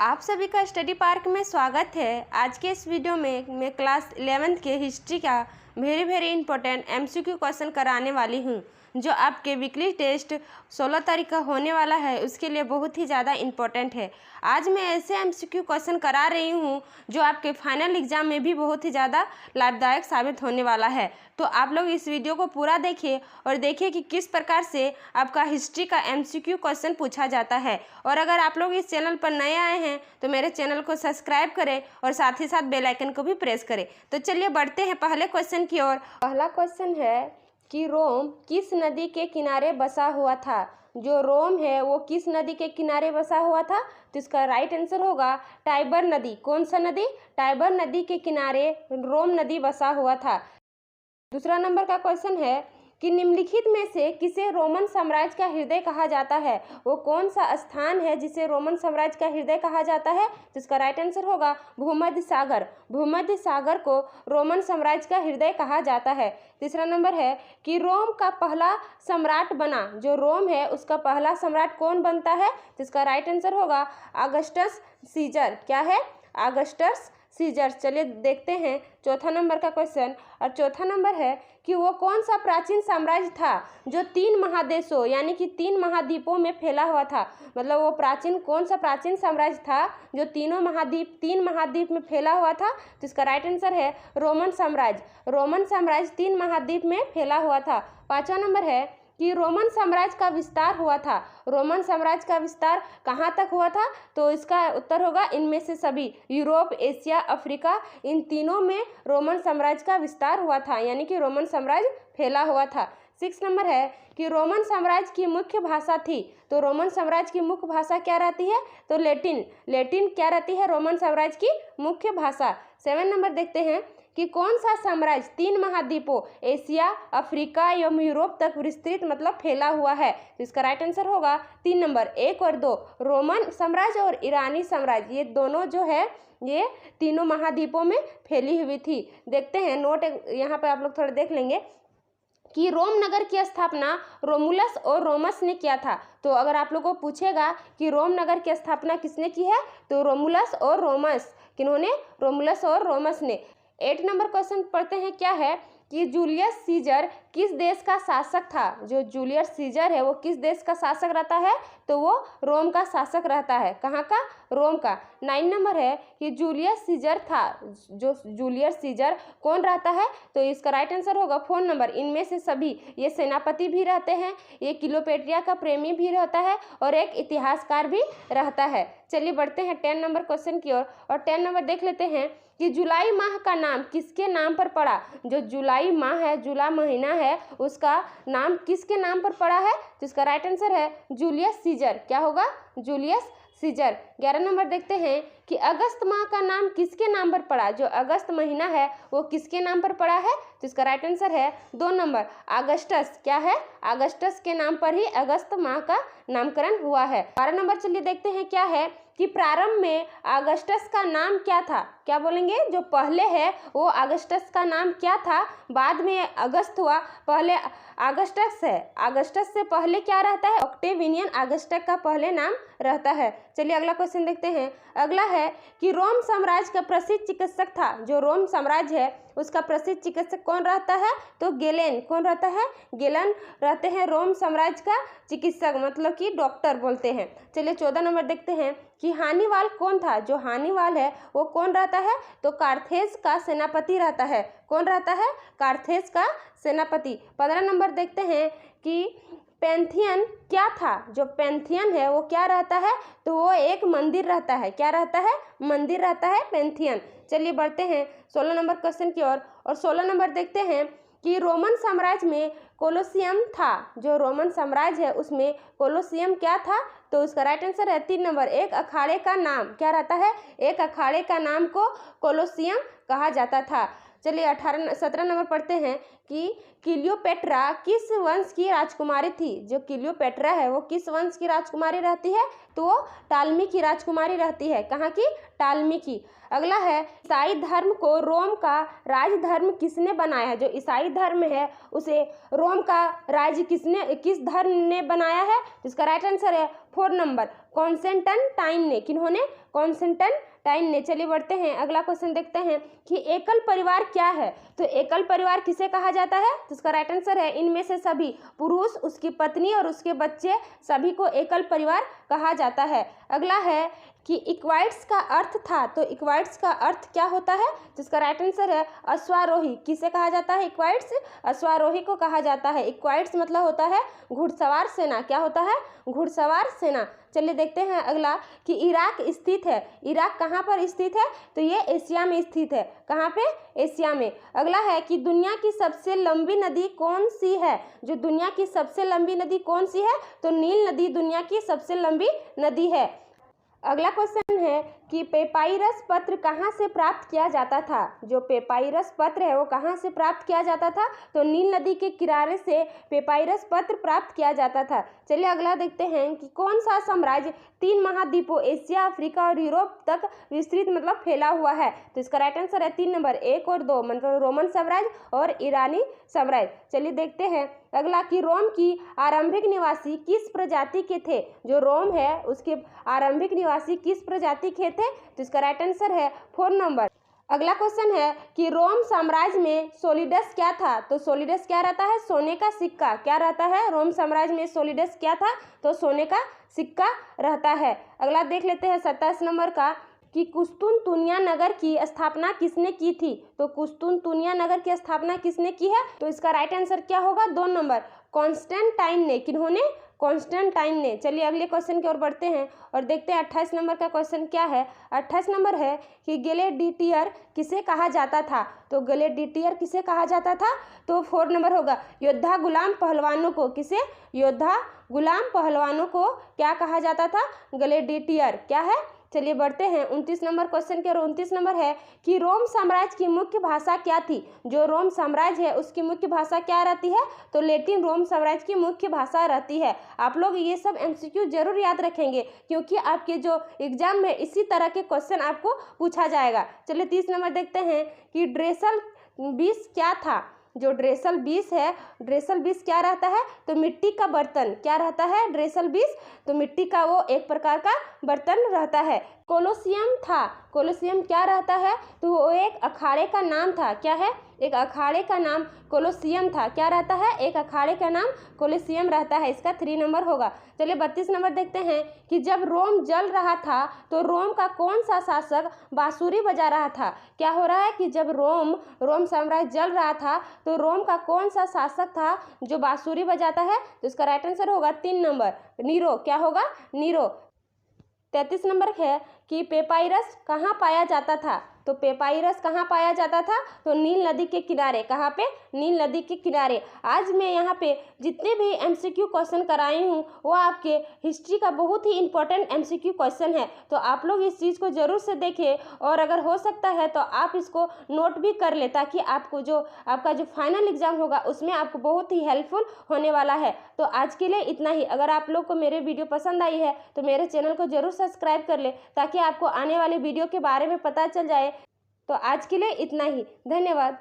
आप सभी का स्टडी पार्क में स्वागत है। आज के इस वीडियो में मैं क्लास 11th के हिस्ट्री का वेरी इंपॉर्टेंट एमसीक्यू क्वेश्चन कराने वाली हूं, जो आपके वीकली टेस्ट 16 तारीख का होने वाला है, उसके लिए बहुत ही ज़्यादा इम्पोर्टेंट है। आज मैं ऐसे एमसीक्यू क्वेश्चन करा रही हूं जो आपके फाइनल एग्जाम में भी बहुत ही ज़्यादा लाभदायक साबित होने वाला है। तो आप लोग इस वीडियो को पूरा देखिए और देखिए कि किस प्रकार से आपका हिस्ट्री का एमसीक्यू क्वेश्चन पूछा जाता है। और अगर आप लोग इस चैनल पर नए आए हैं तो मेरे चैनल को सब्सक्राइब करें और साथ ही साथ बेल आइकन को भी प्रेस करें। तो चलिए बढ़ते हैं पहले क्वेश्चन की ओर। पहला क्वेश्चन है कि रोम किस नदी के किनारे बसा हुआ था। जो रोम है वो किस नदी के किनारे बसा हुआ था, तो इसका राइट आंसर होगा टाइबर नदी। कौन सा नदी? टाइबर नदी के किनारे रोम नदी बसा हुआ था। दूसरा नंबर का क्वेश्चन है कि निम्नलिखित में से किसे रोमन साम्राज्य का हृदय कहा जाता है। वो कौन सा स्थान है जिसे रोमन साम्राज्य का हृदय कहा जाता है, तो इसका राइट आंसर होगा भूमध्य सागर। भूमध्य सागर को रोमन साम्राज्य का हृदय कहा जाता है। तीसरा नंबर है कि रोम का पहला सम्राट बना। जो रोम है उसका पहला सम्राट कौन बनता है, तो इसका राइट आंसर होगा ऑगस्टस सीजर। क्या है? Augustus Caesar. चलिए देखते हैं चौथा नंबर का क्वेश्चन। और चौथा नंबर है कि वो कौन सा प्राचीन साम्राज्य था जो 3 महादेशों यानी कि 3 महाद्वीपों में फैला हुआ था। मतलब वो कौन सा प्राचीन साम्राज्य था जो 3 महाद्वीप में फैला हुआ था, तो इसका राइट आंसर है रोमन साम्राज्य। रोमन साम्राज्य 3 महाद्वीप में फैला हुआ था। पांचवा नंबर है कि रोमन साम्राज्य का विस्तार हुआ था। रोमन साम्राज्य का विस्तार कहाँ तक हुआ था, तो इसका उत्तर होगा इनमें से सभी। यूरोप, एशिया, अफ्रीका, इन तीनों में रोमन साम्राज्य का विस्तार हुआ था, यानी कि रोमन साम्राज्य फैला हुआ था। 6 नंबर है कि रोमन साम्राज्य की मुख्य भाषा थी। तो रोमन साम्राज्य की मुख्य भाषा क्या रहती है, तो लैटिन क्या रहती है रोमन साम्राज्य की मुख्य भाषा। 7 नंबर देखते हैं कि कौन सा साम्राज्य 3 महाद्वीपों एशिया, अफ्रीका एवं यूरोप तक विस्तृत मतलब फैला हुआ है, तो इसका राइट आंसर होगा 3 नंबर 1 और 2। रोमन साम्राज्य और ईरानी साम्राज्य, ये दोनों जो है ये तीनों महाद्वीपों में फैली हुई थी। देखते हैं नोट यहाँ पर आप लोग थोड़ा देख लेंगे कि रोम नगर की स्थापना रोमुलस और रोमस ने किया था। तो अगर आप लोगों को पूछेगा कि रोम नगर की स्थापना किसने की है, तो रोमुलस और रोमस। किन्होंने? रोमुलस और रोमस ने। 8 नंबर क्वेश्चन पढ़ते हैं। क्या है कि जूलियस सीजर किस देश का शासक था। जो जूलियस सीजर है वो किस देश का शासक रहता है, तो वो रोम का शासक रहता है। कहाँ का? रोम का। 9 नंबर है कि जूलियस सीजर था। जो जूलियस सीजर कौन रहता है, तो इसका राइट आंसर होगा 4 नंबर इनमें से सभी। ये सेनापति भी रहते हैं, ये क्लियोपेट्रा का प्रेमी भी रहता है और एक इतिहासकार भी रहता है। चलिए बढ़ते हैं 10 नंबर क्वेश्चन की ओर। और 10 नंबर देख लेते हैं कि जुलाई माह का नाम किसके नाम पर पड़ा। जो जुलाई माह है, जुलाई महीना है, उसका नाम किसके नाम पर पड़ा है, तो इसका राइट आंसर है जूलियस सीजर। क्या होगा? Julius Caesar. 11 नंबर देखते हैं कि अगस्त माह का नाम किसके नाम पर पड़ा। जो अगस्त महीना है वो किसके नाम पर पड़ा है, तो इसका राइट आंसर है 2 नंबर अगस्टस। क्या है? अगस्टस के नाम पर ही अगस्त माह का नामकरण हुआ है। 12 नंबर चलिए देखते हैं। क्या है कि प्रारंभ में अगस्टस का नाम क्या था। क्या बोलेंगे? जो पहले है वो अगस्टस का नाम क्या था, बाद में अगस्त हुआ, पहले अगस्टस है। अगस्टस से पहले क्या रहता है? ऑक्टेवियन अगस्टस का पहले नाम रहता है। चलिए अगला क्वेश्चन देखते हैं। अगला है कि रोम साम्राज्य का प्रसिद्ध चिकित्सक था। जो रोम साम्राज्य है उसका प्रसिद्ध चिकित्सक कौन रहता है, तो गेलेन। कौन रहता है? गेलन रहते हैं रोम साम्राज्य का चिकित्सक, मतलब कि डॉक्टर बोलते हैं। चलिए 14 नंबर देखते हैं कि हानिवाल कौन था। जो हानिवाल है वो कौन रहता है, तो कार्थेज का सेनापति रहता है। कौन रहता है? कार्थेज का सेनापति। 15 नंबर देखते हैं कि पैंथियन क्या था। जो पैंथियन है वो क्या रहता है, तो वो एक मंदिर रहता है। क्या रहता है? मंदिर रहता है पैंथियन। चलिए बढ़ते हैं 16 नंबर क्वेश्चन की ओर। और 16 नंबर देखते हैं कि रोमन साम्राज्य में कोलोसियम था। जो रोमन साम्राज्य है उसमें कोलोसियम क्या था, तो उसका राइट आंसर है 3 नंबर एक अखाड़े का नाम। क्या रहता है? एक अखाड़े का नाम को कोलोसियम कहा जाता था। चलिए 17 नंबर पढ़ते हैं कि क्लियोपेट्रा किस वंश की राजकुमारी थी। जो क्लियोपेट्रा है वो किस वंश की राजकुमारी रहती है, तो वो टालमी की राजकुमारी रहती है। कहाँ की? टालमी की। अगला है, ईसाई धर्म को रोम का राज धर्म किसने बनाया है? जो ईसाई धर्म है उसे रोम का राज्य किस धर्म ने बनाया है? इसका राइट आंसर है 4 नंबर, कॉन्स्टेंटाइन ने। किन्होंने? कॉन्स्टेंटाइन ने। चलिए बढ़ते हैं, अगला क्वेश्चन देखते हैं कि एकल परिवार क्या है? तो एकल परिवार किसे कहा जाता है? तो इसका राइट आंसर है इनमें से सभी, पुरुष, उसकी पत्नी और उसके बच्चे, सभी को एकल परिवार कहा जाता है। अगला है कि इक्वाइट्स का अर्थ था, तो इक्वाइट्स का अर्थ क्या होता है? जिसका राइट आंसर है अश्वारोही। किसे कहा जाता है इक्वाइट्स? अश्वारोही को कहा जाता है। इक्वाइट्स मतलब होता है घुड़सवार सेना। क्या होता है? घुड़सवार सेना। चलिए देखते हैं अगला कि इराक स्थित है। इराक कहाँ पर स्थित है? तो ये एशिया में स्थित है। कहाँ पे? एशिया में। अगला है कि दुनिया की सबसे लंबी नदी कौन सी है? जो दुनिया की सबसे लंबी नदी कौन सी है? तो नील नदी दुनिया की सबसे लंबी नदी है। अगला क्वेश्चन है कि पेपाइरस पत्र कहाँ से प्राप्त किया जाता था? जो पेपाइरस पत्र है वो कहाँ से प्राप्त किया जाता था? तो नील नदी के किनारे से पेपाइरस पत्र प्राप्त किया जाता था। चलिए अगला देखते हैं कि कौन सा साम्राज्य 3 महाद्वीपों एशिया, अफ्रीका और यूरोप तक विस्तृत मतलब फैला हुआ है? तो इसका राइट आंसर है 3 नंबर, 1 और 2, मतलब रोमन साम्राज्य और ईरानी साम्राज्य। चलिए देखते हैं अगला कि रोम की आरंभिक निवासी किस प्रजाति के थे? जो रोम है उसके आरंभिक निवासी किस प्रजाति के थे? तो इसका राइट आंसर है 4 नंबर। अगला क्वेश्चन है कि रोम साम्राज्य में सोलिडस क्या था? तो सोलिडस क्या रहता है? सोने का सिक्का। क्या रहता है? रोम साम्राज्य में सोलिडस क्या था? तो सोने का सिक्का रहता है। अगला देख लेते हैं 27 नंबर का कि कुस्तुनतुनिया नगर की स्थापना किसने की थी? तो कुस्तुनतुनिया नगर की स्थापना किसने की है? तो इसका राइट आंसर क्या होगा? 2 नंबर, कॉन्स्टेंटाइन ने। किन्होंने? कॉन्स्टेंटाइन ने। चलिए अगले क्वेश्चन की ओर बढ़ते हैं और देखते हैं 28 नंबर का क्वेश्चन क्या है। 28 नंबर है कि ग्लेडिएटर किसे कहा जाता था? तो ग्लेडिएटर किसे कहा जाता था? तो 4 नंबर होगा, योद्धा गुलाम पहलवानों को। किसे? योद्धा गुलाम पहलवानों को क्या कहा जाता था? ग्लेडिएटर। क्या है? चलिए बढ़ते हैं 29 नंबर क्वेश्चन के। और 29 नंबर है कि रोम साम्राज्य की मुख्य भाषा क्या थी? जो रोम साम्राज्य है उसकी मुख्य भाषा क्या रहती है? तो लैटिन रोम साम्राज्य की मुख्य भाषा रहती है। आप लोग ये सब एमसीक्यू जरूर याद रखेंगे क्योंकि आपके जो एग्जाम में इसी तरह के क्वेश्चन आपको पूछा जाएगा। चलिए 30 नंबर देखते हैं कि ड्रेसल 20 क्या था? जो ड्रेसल 20 है, ड्रेसल 20 क्या रहता है? तो मिट्टी का बर्तन। क्या रहता है ड्रेसल 20? तो मिट्टी का वो एक प्रकार का बर्तन रहता है। कोलोसियम था। कोलोसियम क्या रहता है? तो वो एक अखाड़े का नाम था। क्या है? एक अखाड़े का नाम कोलोसियम था। क्या रहता है? एक अखाड़े का नाम कोलोसियम रहता है। इसका 3 नंबर होगा। चलिए 32 नंबर देखते हैं कि जब रोम जल रहा था तो रोम का कौन सा शासक बांसुरी बजा रहा था? क्या हो रहा है कि जब रोम साम्राज्य जल रहा था तो रोम का कौन सा शासक था जो बांसुरी बजाता है? तो इसका राइट आंसर होगा 3 नंबर, नीरो। क्या होगा? नीरो। 33 नंबर है कि पेपाइरस कहाँ पाया जाता था? तो पेपाइरस कहाँ पाया जाता था? तो नील नदी के किनारे। कहाँ पे? नील नदी के किनारे। आज मैं यहाँ पे जितने भी एमसीक्यू क्वेश्चन कराई हूँ वो आपके हिस्ट्री का बहुत ही इंपॉर्टेंट एमसीक्यू क्वेश्चन है, तो आप लोग इस चीज़ को ज़रूर से देखें और अगर हो सकता है तो आप इसको नोट भी कर ले ताकि आपको जो आपका जो फाइनल एग्जाम होगा उसमें आपको बहुत ही हेल्पफुल होने वाला है। तो आज के लिए इतना ही। अगर आप लोग को मेरे वीडियो पसंद आई है तो मेरे चैनल को ज़रूर सब्सक्राइब कर ले ताकि आपको आने वाले वीडियो के बारे में पता चल जाए। तो आज के लिए इतना ही। धन्यवाद।